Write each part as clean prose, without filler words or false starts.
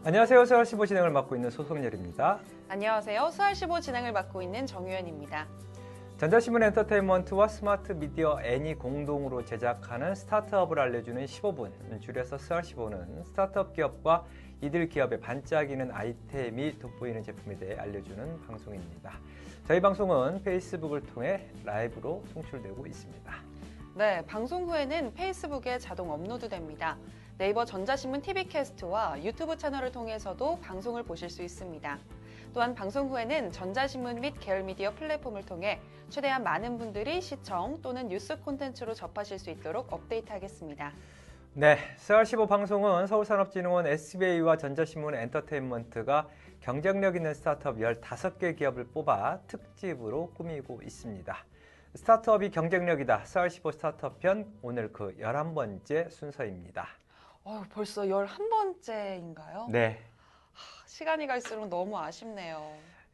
안녕하세요. 수월15 진행을 맡고 있는 소성열입니다. 안녕하세요. 수월15 진행을 맡고 있는 정유현입니다. 전자신문 엔터테인먼트와 스마트 미디어 N이 공동으로 제작하는 스타트업을 알려주는 15분, 줄여서 수월15는 스타트업 기업과 이들 기업의 반짝이는 아이템이 돋보이는 제품에 대해 알려주는 방송입니다. 저희 방송은 페이스북을 통해 라이브로 송출되고 있습니다. 네, 방송 후에는 페이스북에 자동 업로드됩니다. 네이버 전자신문 TV캐스트와 유튜브 채널을 통해서도 방송을 보실 수 있습니다. 또한 방송 후에는 전자신문 및 계열미디어 플랫폼을 통해 최대한 많은 분들이 시청 또는 뉴스 콘텐츠로 접하실 수 있도록 업데이트하겠습니다. 네, 수월15 방송은 서울산업진흥원 SBA와 전자신문 엔터테인먼트가 경쟁력 있는 스타트업 15개 기업을 뽑아 특집으로 꾸미고 있습니다. 스타트업이 경쟁력이다. 수월15 스타트업 편, 오늘 그 11번째 순서입니다. 벌써 11번째인가요? 네. 시간이 갈수록 너무 아쉽네요.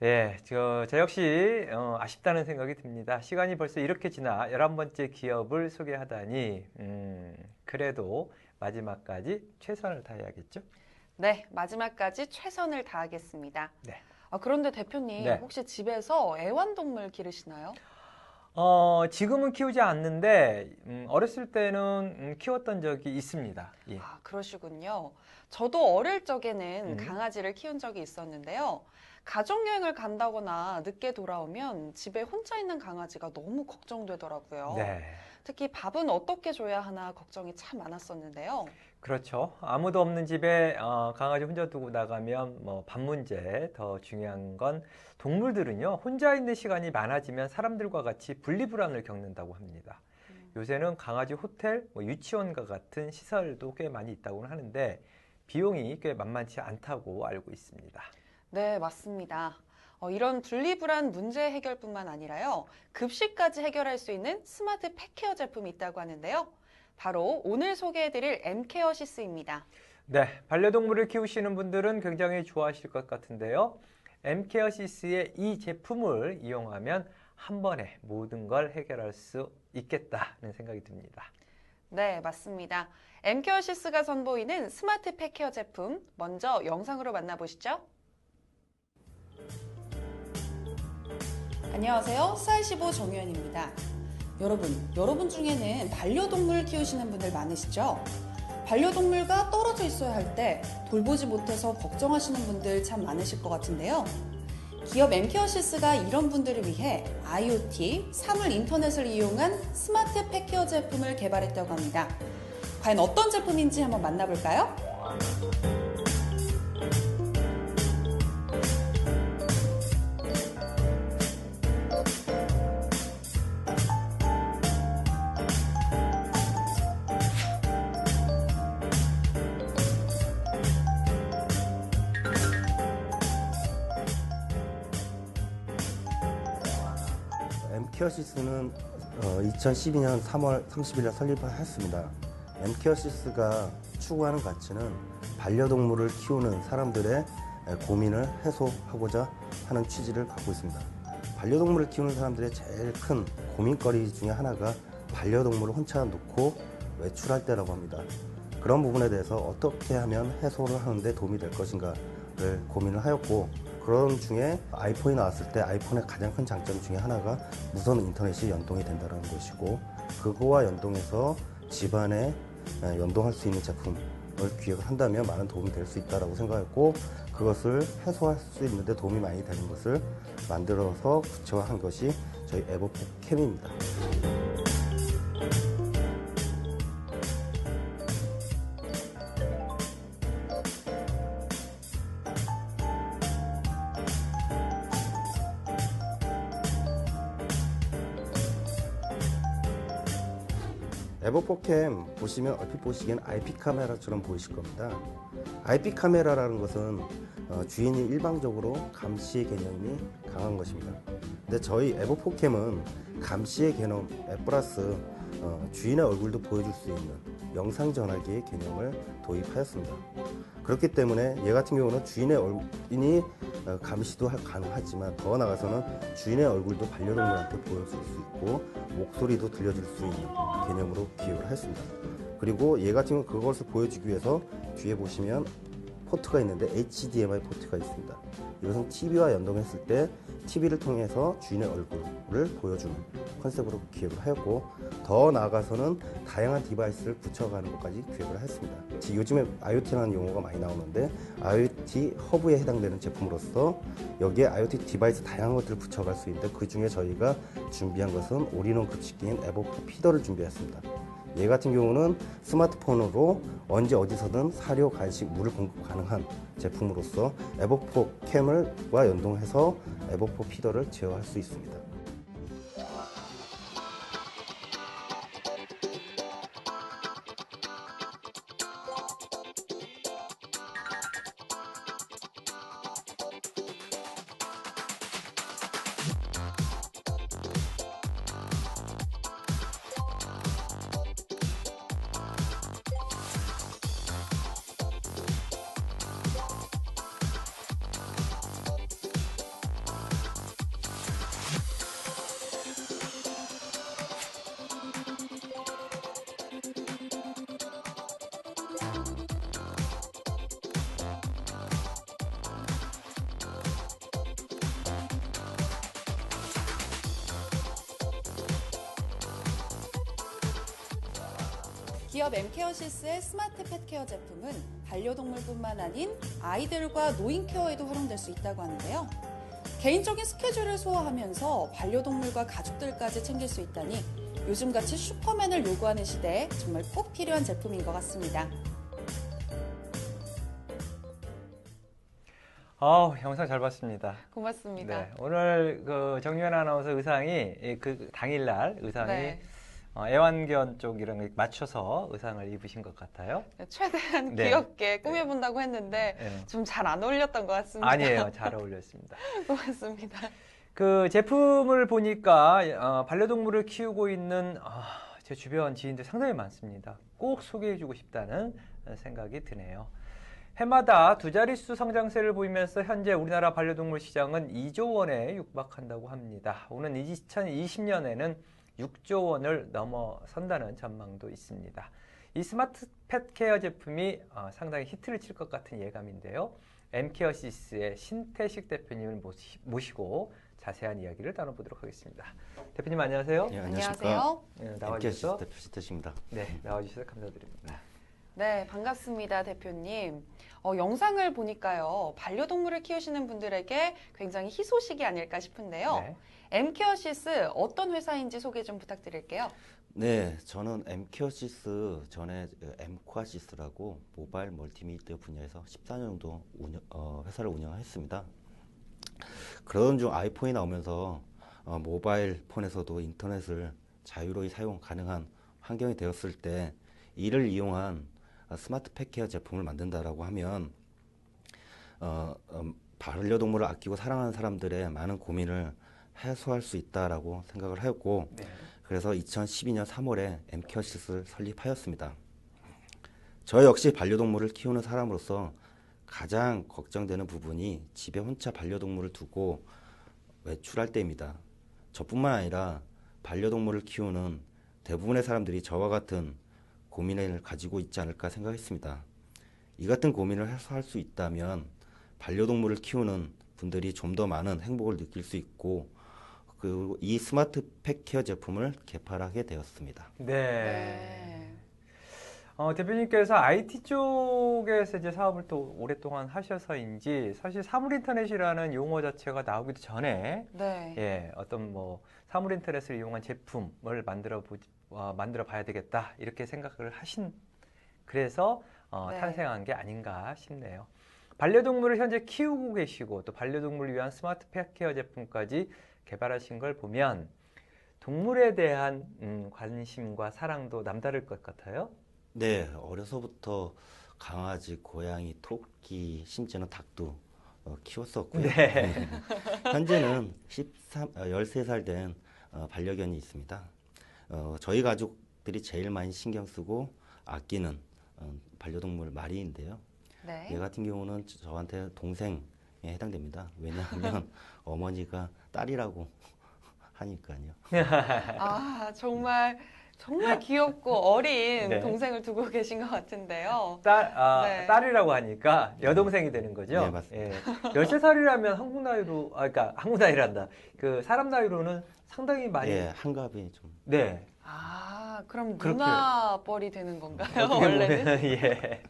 예, 저 역시 아쉽다는 생각이 듭니다. 시간이 벌써 이렇게 지나 11번째 기업을 소개하다니 그래도 마지막까지 최선을 다해야겠죠? 네, 마지막까지 최선을 다하겠습니다. 네. 그런데 대표님, 네. 혹시 집에서 애완동물 기르시나요? 지금은 키우지 않는데 어렸을 때는 키웠던 적이 있습니다. 예. 그러시군요. 저도 어릴 적에는 음. 강아지를 키운 적이 있었는데요. 가족여행을 간다거나 늦게 돌아오면 집에 혼자 있는 강아지가 너무 걱정되더라고요. 네. 특히 밥은 어떻게 줘야 하나 걱정이 참 많았었는데요. 그렇죠. 아무도 없는 집에 강아지 혼자 두고 나가면 밥 문제, 더 중요한 건 동물들은요, 혼자 있는 시간이 많아지면 사람들과 같이 분리불안을 겪는다고 합니다. 요새는 강아지 호텔, 유치원과 같은 시설도 꽤 많이 있다고는 하는데 비용이 꽤 만만치 않다고 알고 있습니다. 네, 맞습니다. 이런 분리불안 문제 해결뿐만 아니라요, 급식까지 해결할 수 있는 스마트 펫케어 제품이 있다고 하는데요. 바로 오늘 소개해드릴 엠케어시스입니다. 네, 반려동물을 키우시는 분들은 굉장히 좋아하실 것 같은데요. 엠케어시스의 이 제품을 이용하면 한 번에 모든 걸 해결할 수 있겠다는 생각이 듭니다. 네, 맞습니다. 엠케어시스가 선보이는 스마트 펫케어 제품, 먼저 영상으로 만나보시죠. 안녕하세요. 수월15 정유현입니다. 여러분 중에는 반려동물 키우시는 분들 많으시죠? 반려동물과 떨어져 있어야 할 때 돌보지 못해서 걱정하시는 분들 참 많으실 것 같은데요. 기업 엠케어시스가 이런 분들을 위해 IoT, 사물 인터넷을 이용한 스마트 펫케어 제품을 개발했다고 합니다. 과연 어떤 제품인지 한번 만나볼까요? 엠케어시스는 2012년 3월 30일에 설립을 했습니다. 엠케어시스가 추구하는 가치는 반려동물을 키우는 사람들의 고민을 해소하고자 하는 취지를 갖고 있습니다. 반려동물을 키우는 사람들의 제일 큰 고민거리 중에 하나가 반려동물을 혼자 놓고 외출할 때라고 합니다. 그런 부분에 대해서 어떻게 하면 해소를 하는데 도움이 될 것인가를 고민을 하였고, 그런 중에 아이폰이 나왔을 때 아이폰의 가장 큰 장점 중에 하나가 무선 인터넷이 연동이 된다는 것이고, 그거와 연동해서 집안에 연동할 수 있는 제품을 기획을 한다면 많은 도움이 될 수 있다고 생각했고, 그것을 해소할 수 있는데 도움이 많이 되는 것을 만들어서 구체화한 것이 저희 에버포캠입니다. 에버포캠 보시면 얼핏 보시기엔 IP 카메라처럼 보이실 겁니다. IP 카메라라는 것은 주인이 일방적으로 감시의 개념이 강한 것입니다. 근데 저희 에버포캠은 감시의 개념 플러스 주인의 얼굴도 보여줄 수 있는 영상 전화기의 개념을 도입하였습니다. 그렇기 때문에 얘 같은 경우는 주인의 얼굴이 감시도 가능하지만 더 나아가서는 주인의 얼굴도 반려동물한테 보여줄 수 있고 목소리도 들려줄 수 있는 개념으로 기획을 했습니다. 그리고 얘 같은 경우 그것을 보여주기 위해서 뒤에 보시면 포트가 있는데 HDMI 포트가 있습니다. 이것은 TV와 연동했을 때 TV를 통해서 주인의 얼굴을 보여주는 컨셉으로 기획을 하였고, 더 나아가서는 다양한 디바이스를 붙여가는 것까지 기획을 했습니다. 요즘에 IoT라는 용어가 많이 나오는데 IoT 허브에 해당되는 제품으로서 여기에 IoT 디바이스 다양한 것들을 붙여갈 수 있는데, 그 중에 저희가 준비한 것은 올인원 급식기인 에버포 피더를 준비했습니다. 얘 같은 경우는 스마트폰으로 언제 어디서든 사료, 간식, 물을 공급 가능한 제품으로서 에버포 캠을과 연동해서 에버포 피더를 제어할 수 있습니다. 기업 엠케어시스의 스마트 펫케어 제품은 반려동물뿐만 아닌 아이들과 노인 케어에도 활용될 수 있다고 하는데요. 개인적인 스케줄을 소화하면서 반려동물과 가족들까지 챙길 수 있다니 요즘같이 슈퍼맨을 요구하는 시대에 정말 꼭 필요한 제품인 것 같습니다. 영상 잘 봤습니다. 고맙습니다. 네, 오늘 그 정유현 아나운서 의상이 그 당일날 의상이 네. 애완견 쪽이랑 맞춰서 의상을 입으신 것 같아요. 최대한 네. 귀엽게 꾸며본다고 했는데 네. 좀 잘 안 어울렸던 것 같습니다. 아니에요, 잘 어울렸습니다. 고맙습니다. 그 제품을 보니까 반려동물을 키우고 있는 제 주변 지인들 상당히 많습니다. 꼭 소개해주고 싶다는 생각이 드네요. 해마다 두 자릿수 성장세를 보이면서 현재 우리나라 반려동물 시장은 2조 원에 육박한다고 합니다. 오는 2020년에는 6조 원을 넘어선다는 전망도 있습니다. 이 스마트 펫 케어 제품이 상당히 히트를 칠 것 같은 예감인데요. 엠케어시스의 신태식 대표님을 모시고 자세한 이야기를 나눠보도록 하겠습니다. 대표님 안녕하세요. 네, 안녕하세요. 네, 나와주셔서 대표 신태식입니다. 네, 나와주셔서 감사드립니다. 네, 반갑습니다, 대표님. 영상을 보니까요, 반려동물을 키우시는 분들에게 굉장히 희소식이 아닐까 싶은데요. 네. 엠케어시스 어떤 회사인지 소개 좀 부탁드릴게요. 네, 저는 엠케어시스 전에 엠콰시스라고 모바일 멀티미디어 분야에서 14년 정도 회사를 운영했습니다. 그러던 중 아이폰이 나오면서 모바일 폰에서도 인터넷을 자유로이 사용 가능한 환경이 되었을 때 이를 이용한 스마트 펫케어 제품을 만든다라고 하면 반려동물을 아끼고 사랑하는 사람들의 많은 고민을 해소할 수 있다라고 생각을 하였고, 네. 그래서 2012년 3월에 엠케어시스를 설립하였습니다. 저 역시 반려동물을 키우는 사람으로서 가장 걱정되는 부분이 집에 혼자 반려동물을 두고 외출할 때입니다. 저뿐만 아니라 반려동물을 키우는 대부분의 사람들이 저와 같은 고민을 가지고 있지 않을까 생각했습니다. 이 같은 고민을 해소할 수 있다면 반려동물을 키우는 분들이 좀 더 많은 행복을 느낄 수 있고, 그리고 이 스마트 펫케어 제품을 개발하게 되었습니다. 네. 대표님께서 IT 쪽에서 이제 사업을 또 오랫동안 하셔서인지 사실 사물인터넷이라는 용어 자체가 나오기도 전에 네. 어떤 뭐 사물인터넷을 이용한 제품을 만들어 봐야 되겠다 이렇게 생각을 하신 그래서 네. 탄생한 게 아닌가 싶네요. 반려동물을 현재 키우고 계시고 또 반려동물을 위한 스마트 펫케어 제품까지 개발하신 걸 보면 동물에 대한 관심과 사랑도 남다를 것 같아요. 네, 어려서부터 강아지, 고양이, 토끼, 심지어는 닭도 키웠었고요. 네. 현재는 13살 된 반려견이 있습니다. 저희 가족들이 제일 많이 신경 쓰고 아끼는 반려동물 마리인데요. 네. 얘 같은 경우는 저한테 동생에 해당됩니다. 왜냐하면 어머니가 딸이라고 하니까요. 아, 정말 정말 귀엽고 어린 네. 동생을 두고 계신 것 같은데요. 네. 딸이라고 하니까 여동생이 되는 거죠? 네, 맞습니다. 예. 13살이라면 한국 나이로, 그러니까 한국 나이란다. 그 사람 나이로는 상당히 많이. 예, 한갑이 좀. 네. 아, 그럼 그렇게. 누나 뻘이 되는 건가요? 어떻게 원래는? 보면, 예.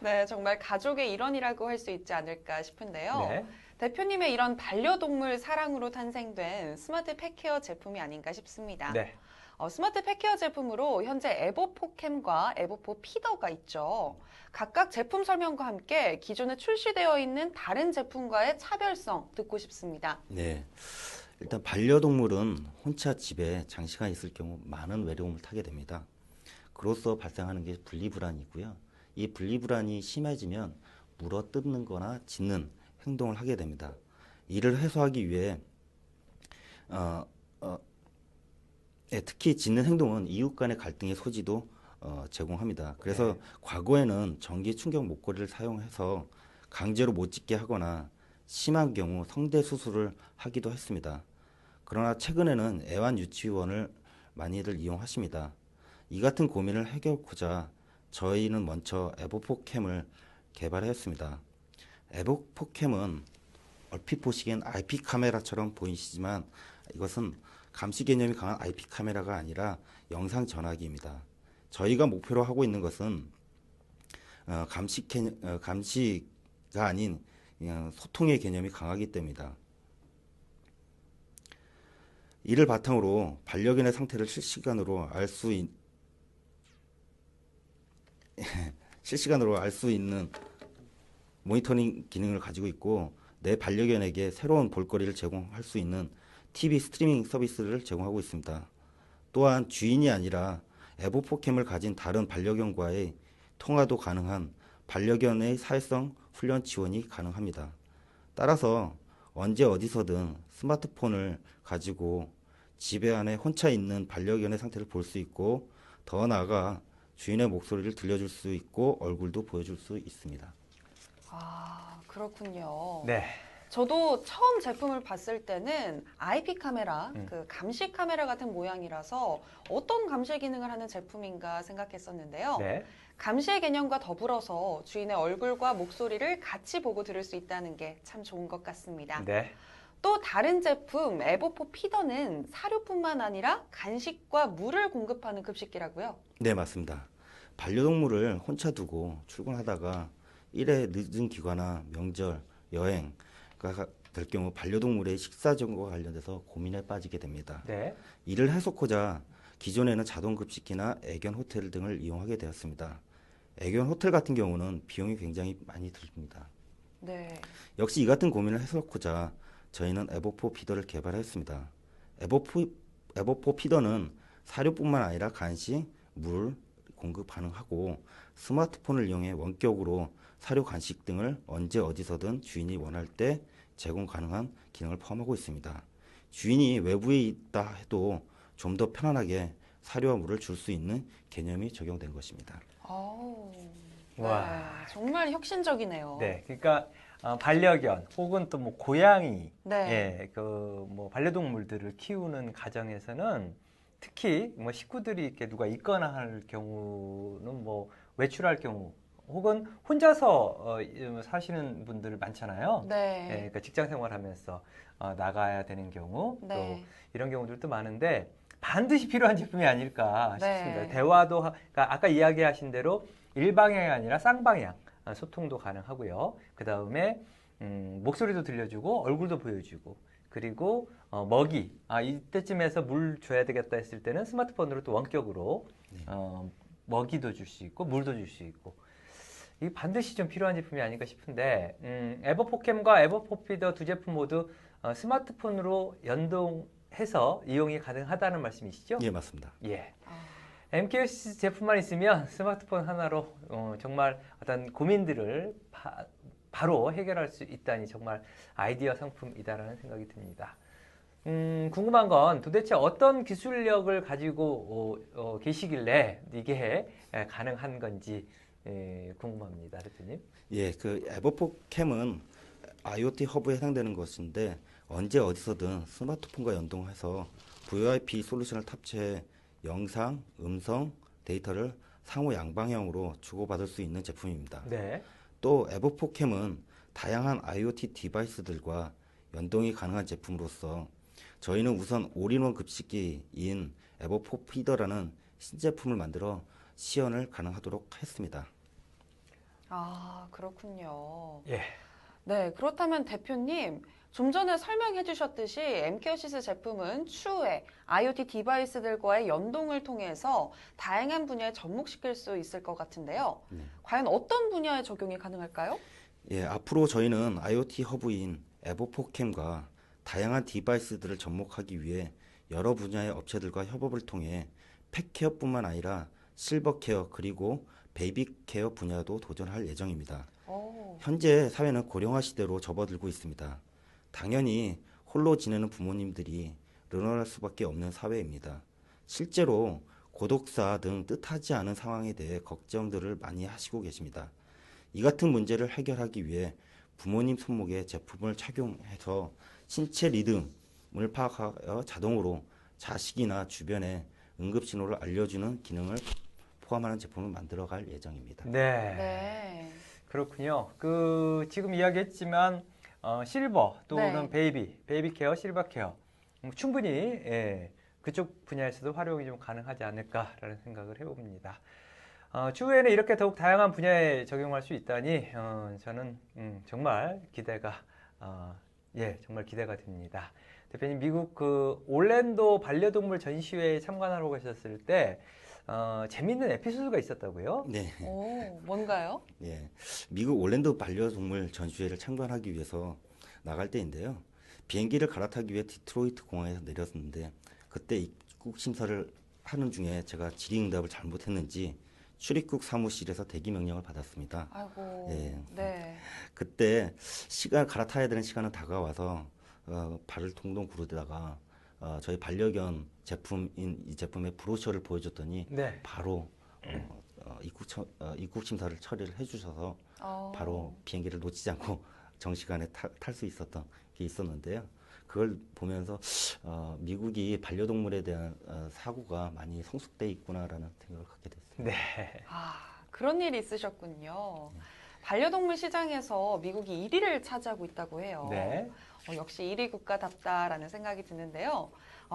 네, 정말 가족의 일원이라고 할 수 있지 않을까 싶은데요. 네. 대표님의 이런 반려동물 사랑으로 탄생된 스마트 펫케어 제품이 아닌가 싶습니다. 네. 스마트 펫케어 제품으로 현재 에버포캠과 에버포 피더가 있죠. 각각 제품 설명과 함께 기존에 출시되어 있는 다른 제품과의 차별성 듣고 싶습니다. 네. 일단 반려동물은 혼자 집에 장시간 있을 경우 많은 외로움을 타게 됩니다. 그로써 발생하는 게 분리불안이고요. 이 분리불안이 심해지면 물어뜯는 거나 짖는 행동을 하게 됩니다. 이를 해소하기 위해 특히 짖는 행동은 이웃 간의 갈등의 소지도 제공합니다. 그래서 네. 과거에는 전기 충격 목걸이를 사용해서 강제로 못 짖게 하거나 심한 경우 성대 수술을 하기도 했습니다. 그러나 최근에는 애완유치원을 많이들 이용하십니다. 이 같은 고민을 해결하고자 저희는 먼저 에버포캠을 개발했습니다. 에버포캠은 얼핏 보시기엔 IP 카메라처럼 보이시지만 이것은 감시 개념이 강한 IP 카메라가 아니라 영상 전화기입니다. 저희가 목표로 하고 있는 것은 감시가 아닌 그냥 소통의 개념이 강하기 때문이다. 이를 바탕으로 반려견의 상태를 실시간으로 알 수 있는 모니터링 기능을 가지고 있고 내 반려견에게 새로운 볼거리를 제공할 수 있는 TV 스트리밍 서비스를 제공하고 있습니다. 또한 주인이 아니라 에버포캠을 가진 다른 반려견과의 통화도 가능한 반려견의 사회성 훈련 지원이 가능합니다. 따라서 언제 어디서든 스마트폰을 가지고 집에 안에 혼자 있는 반려견의 상태를 볼 수 있고 더 나아가 주인의 목소리를 들려줄 수 있고 얼굴도 보여줄 수 있습니다. 아, 그렇군요. 네. 저도 처음 제품을 봤을 때는 IP 카메라, 음. 그 감시 카메라 같은 모양이라서 어떤 감시 기능을 하는 제품인가 생각했었는데요. 네. 감시의 개념과 더불어서 주인의 얼굴과 목소리를 같이 보고 들을 수 있다는 게 참 좋은 것 같습니다. 네. 또 다른 제품 에버포 피더는 사료뿐만 아니라 간식과 물을 공급하는 급식기라고요. 네, 맞습니다. 반려동물을 혼자 두고 출근하다가 일에 늦은 기관이나 명절, 여행가 될 경우 반려동물의 식사 정보와 관련돼서 고민에 빠지게 됩니다. 네. 이를 해소하고자 기존에는 자동 급식기나 애견 호텔 등을 이용하게 되었습니다. 애견 호텔 같은 경우는 비용이 굉장히 많이 듭니다. 네. 역시 이 같은 고민을 해소하고자 저희는 에버포 피더를 개발했습니다. 에버포 피더는 사료뿐만 아니라 간식, 물 공급 가능하고 스마트폰을 이용해 원격으로 사료, 간식 등을 언제 어디서든 주인이 원할 때 제공 가능한 기능을 포함하고 있습니다. 주인이 외부에 있다 해도 좀 더 편안하게 사료와 물을 줄 수 있는 개념이 적용된 것입니다. 아우, 와. 네, 정말 혁신적이네요. 네. 그러니까 반려견 혹은 또 뭐 고양이, 네. 예, 그 뭐 반려동물들을 키우는 가정에서는 특히 뭐 식구들이 이렇게 누가 있거나 할 경우는 뭐 외출할 경우 혹은 혼자서 사시는 분들 많잖아요. 네. 예, 그러니까 직장 생활하면서 나가야 되는 경우 네. 또 이런 경우들도 많은데 반드시 필요한 제품이 아닐까 네. 싶습니다. 대화도 그러니까 아까 이야기하신 대로 일방향이 아니라 쌍방향 소통도 가능하고요. 그 다음에 목소리도 들려주고 얼굴도 보여주고 그리고 먹이 이때쯤에서 물 줘야 되겠다 했을 때는 스마트폰으로 또 원격으로 먹이도 줄 수 있고 물도 줄 수 있고 이 반드시 좀 필요한 제품이 아닐까 싶은데 에버포캠과 에버포피더 두 제품 모두 스마트폰으로 연동해서 이용이 가능하다는 말씀이시죠? 예, 맞습니다. 예. 아, MKS 제품만 있으면 스마트폰 하나로 정말 어떤 고민들을 바로 해결할 수 있다니 정말 아이디어 상품이다라는 생각이 듭니다. 궁금한 건 도대체 어떤 기술력을 가지고 계시길래 이게 가능한 건지 궁금합니다, 대표님. 예, 그 에버포캠은 IoT 허브에 해당되는 것인데 언제 어디서든 스마트폰과 연동해서 VoIP 솔루션을 탑재해 영상, 음성, 데이터를 상호 양방향으로 주고받을 수 있는 제품입니다. 네. 또 에버포캠은 다양한 IoT 디바이스들과 연동이 가능한 제품으로서 저희는 우선 올인원 급식기인 에버포 피더라는 신제품을 만들어 시연을 가능하도록 했습니다. 아, 그렇군요. 예. 네, 그렇다면 대표님, 좀 전에 설명해 주셨듯이 MK어시스 제품은 추후에 IoT 디바이스들과의 연동을 통해서 다양한 분야에 접목시킬 수 있을 것 같은데요. 네. 과연 어떤 분야에 적용이 가능할까요? 예, 앞으로 저희는 IoT 허브인 에버포캠과 다양한 디바이스들을 접목하기 위해 여러 분야의 업체들과 협업을 통해 펫케어뿐만 아니라 실버케어 그리고 베이비케어 분야도 도전할 예정입니다. 오, 현재 사회는 고령화 시대로 접어들고 있습니다. 당연히 홀로 지내는 부모님들이 늘어날 수밖에 없는 사회입니다. 실제로 고독사 등 뜻하지 않은 상황에 대해 걱정들을 많이 하시고 계십니다. 이 같은 문제를 해결하기 위해 부모님 손목에 제품을 착용해서 신체 리듬을 파악하여 자동으로 자식이나 주변에 응급신호를 알려주는 기능을 포함하는 제품을 만들어갈 예정입니다. 네. 네. 그렇군요. 지금 이야기했지만 실버 또는 네. 베이비 케어, 실버 케어 충분히 예, 그쪽 분야에서도 활용이 좀 가능하지 않을까라는 생각을 해봅니다. 추후에는 이렇게 더욱 다양한 분야에 적용할 수 있다니 저는 정말 정말 기대가 됩니다. 대표님 미국 올랜도 반려동물 전시회에 참관하러 가셨을 때 재미있는 에피소드가 있었다고요? 네. 오, 뭔가요? 예, 미국 올랜도 반려동물 전시회를 참관하기 위해서 나갈 때인데요. 비행기를 갈아타기 위해 디트로이트 공항에서 내렸는데 그때 입국 심사를 하는 중에 제가 질의응답을 잘못했는지 출입국 사무실에서 대기 명령을 받았습니다. 아이고, 예. 네. 그때 갈아타야 되는 시간은 다가와서 발을 동동 구르다가 저희 반려견 제품인 이 제품의 브로셔를 보여줬더니 네. 바로 입국 심사를 처리를 해주셔서 바로 비행기를 놓치지 않고 정시간에 탈 수 있었던 게 있었는데요. 그걸 보면서 미국이 반려동물에 대한 사고가 많이 성숙돼 있구나라는 생각을 갖게 됐습니다. 네. 아, 그런 일이 있으셨군요. 반려동물 시장에서 미국이 1위를 차지하고 있다고 해요. 네. 역시 1위 국가답다라는 생각이 드는데요.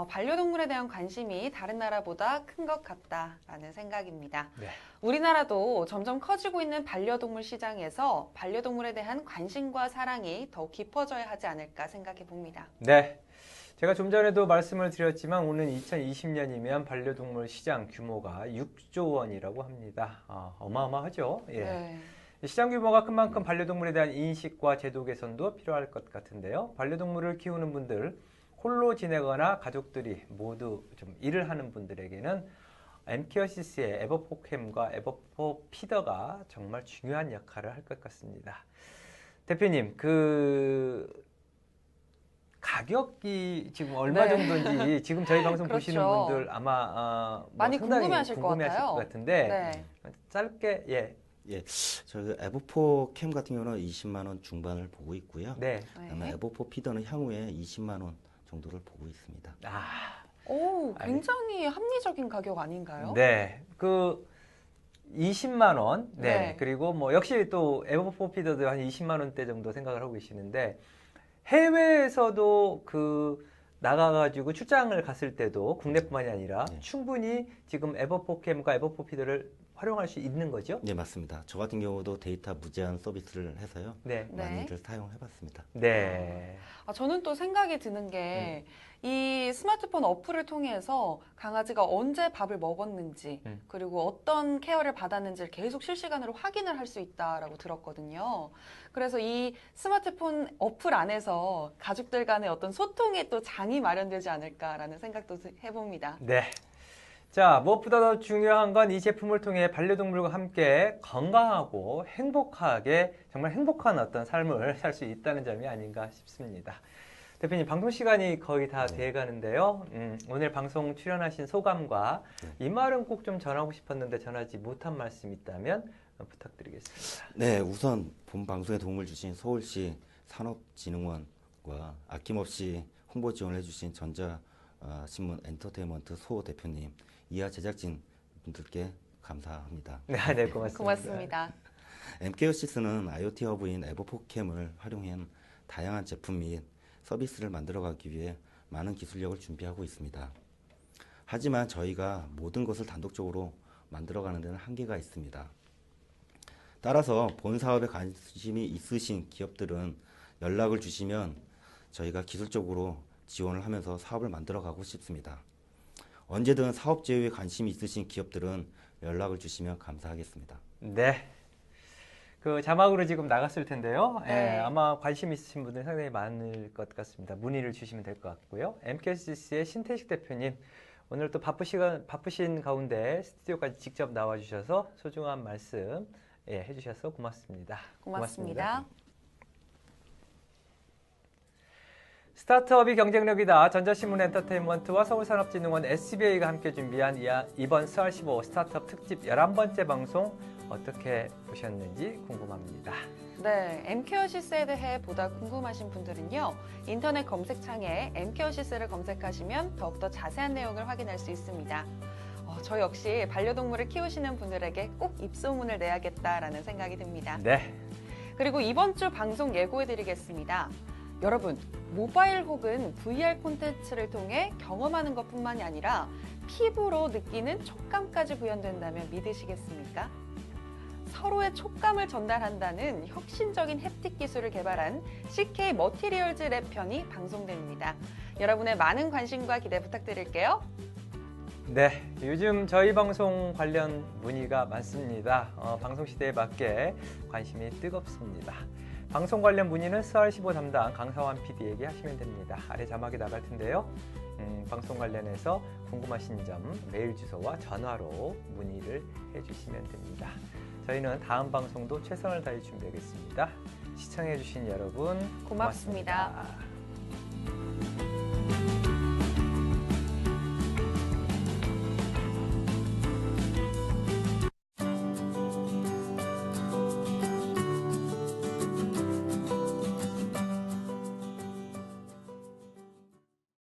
반려동물에 대한 관심이 다른 나라보다 큰 것 같다라는 생각입니다. 네. 우리나라도 점점 커지고 있는 반려동물 시장에서 반려동물에 대한 관심과 사랑이 더욱 깊어져야 하지 않을까 생각해 봅니다. 네. 제가 좀 전에도 말씀을 드렸지만 오는 2020년이면 반려동물 시장 규모가 6조 원이라고 합니다. 어마어마하죠. 예. 네. 시장 규모가 큰 만큼 반려동물에 대한 인식과 제도 개선도 필요할 것 같은데요. 반려동물을 키우는 분들, 홀로 지내거나 가족들이 모두 좀 일을 하는 분들에게는 MK어시스의 에버포캠과 에버포 피더가 정말 중요한 역할을 할 것 같습니다. 대표님, 가격이 지금 얼마 네. 정도인지 지금 저희 방송 그렇죠. 보시는 분들 아마 많이 상당히 궁금해하실 것 같아요. 것 같은데 네. 짧게 저희 에버포 캠 같은 경우는 20만 원 중반을 보고 있고요. 네. 그다음에 에버포 피더는 향후에 20만 원 정도를 보고 있습니다. 오, 굉장히 합리적인 가격 아닌가요? 네. 20만 원. 네. 네. 그리고 뭐 역시 또 에버포 피더도 한 20만 원대 정도 생각을 하고 계시는데 해외에서도 나가가지고 출장을 갔을 때도 국내뿐만이 아니라 네. 충분히 지금 에버포캠과 에버포피드를 활용할 수 있는 거죠? 네, 맞습니다. 저 같은 경우도 데이터 무제한 서비스를 해서요. 네. 많이들 사용해봤습니다. 네. 저는 또 생각이 드는 게 이 스마트폰 어플을 통해서 강아지가 언제 밥을 먹었는지 그리고 어떤 케어를 받았는지를 계속 실시간으로 확인을 할 수 있다라고 들었거든요. 그래서 이 스마트폰 어플 안에서 가족들 간의 어떤 소통의 또 장이 마련되지 않을까라는 생각도 해봅니다. 네. 자, 무엇보다 더 중요한 건 이 제품을 통해 반려동물과 함께 건강하고 행복하게 정말 행복한 어떤 삶을 살 수 있다는 점이 아닌가 싶습니다. 대표님, 방송 시간이 거의 다 돼가는데요. 오늘 방송 출연하신 소감과 이 말은 꼭 좀 전하고 싶었는데 전하지 못한 말씀 있다면 부탁드리겠습니다. 네, 우선 본 방송에 도움을 주신 서울시 산업진흥원과 아낌없이 홍보 지원을 해주신 전자 신문 엔터테인먼트 소 대표님, 이하 제작진 분들께 감사합니다. 네, 네, 고맙습니다. 고맙습니다. MKO시스는 IoT 허브인 에버포캠을 활용한 다양한 제품 및 서비스를 만들어가기 위해 많은 기술력을 준비하고 있습니다. 하지만 저희가 모든 것을 단독적으로 만들어가는 데는 한계가 있습니다. 따라서 본 사업에 관심이 있으신 기업들은 연락을 주시면 저희가 기술적으로 지원을 하면서 사업을 만들어가고 싶습니다. 언제든 사업 제휴에 관심이 있으신 기업들은 연락을 주시면 감사하겠습니다. 네. 그 자막으로 지금 나갔을 텐데요. 네. 아마 관심 있으신 분들 상당히 많을 것 같습니다. 문의를 주시면 될 것 같고요. MKO시스의 신태식 대표님, 오늘 또 바쁘신 가운데 스튜디오까지 직접 나와주셔서 소중한 말씀 해주셔서 고맙습니다. 고맙습니다. 스타트업이 경쟁력이다. 전자신문 엔터테인먼트와 서울산업진흥원 SBA가 함께 준비한 이번 스알15 스타트업 특집 11번째 방송 어떻게 보셨는지 궁금합니다. 네, MKO시스에 대해 보다 궁금하신 분들은요, 인터넷 검색창에 MKO시스를 검색하시면 더욱더 자세한 내용을 확인할 수 있습니다. 저 역시 반려동물을 키우시는 분들에게 꼭 입소문을 내야겠다라는 생각이 듭니다. 네. 그리고 이번 주 방송 예고해드리겠습니다. 여러분, 모바일 혹은 VR 콘텐츠를 통해 경험하는 것뿐만이 아니라 피부로 느끼는 촉감까지 구현된다면 믿으시겠습니까? 서로의 촉감을 전달한다는 혁신적인 햅틱 기술을 개발한 CK 머티리얼즈 랩 편이 방송됩니다. 여러분의 많은 관심과 기대 부탁드릴게요. 네, 요즘 저희 방송 관련 문의가 많습니다. 방송 시대에 맞게 관심이 뜨겁습니다. 방송 관련 문의는 스알15 담당 강사환 PD에게 하시면 됩니다. 아래 자막이 나갈 텐데요. 방송 관련해서 궁금하신 점 메일 주소와 전화로 문의를 해주시면 됩니다. 저희는 다음 방송도 최선을 다해 준비하겠습니다. 시청해주신 여러분 고맙습니다. 고맙습니다.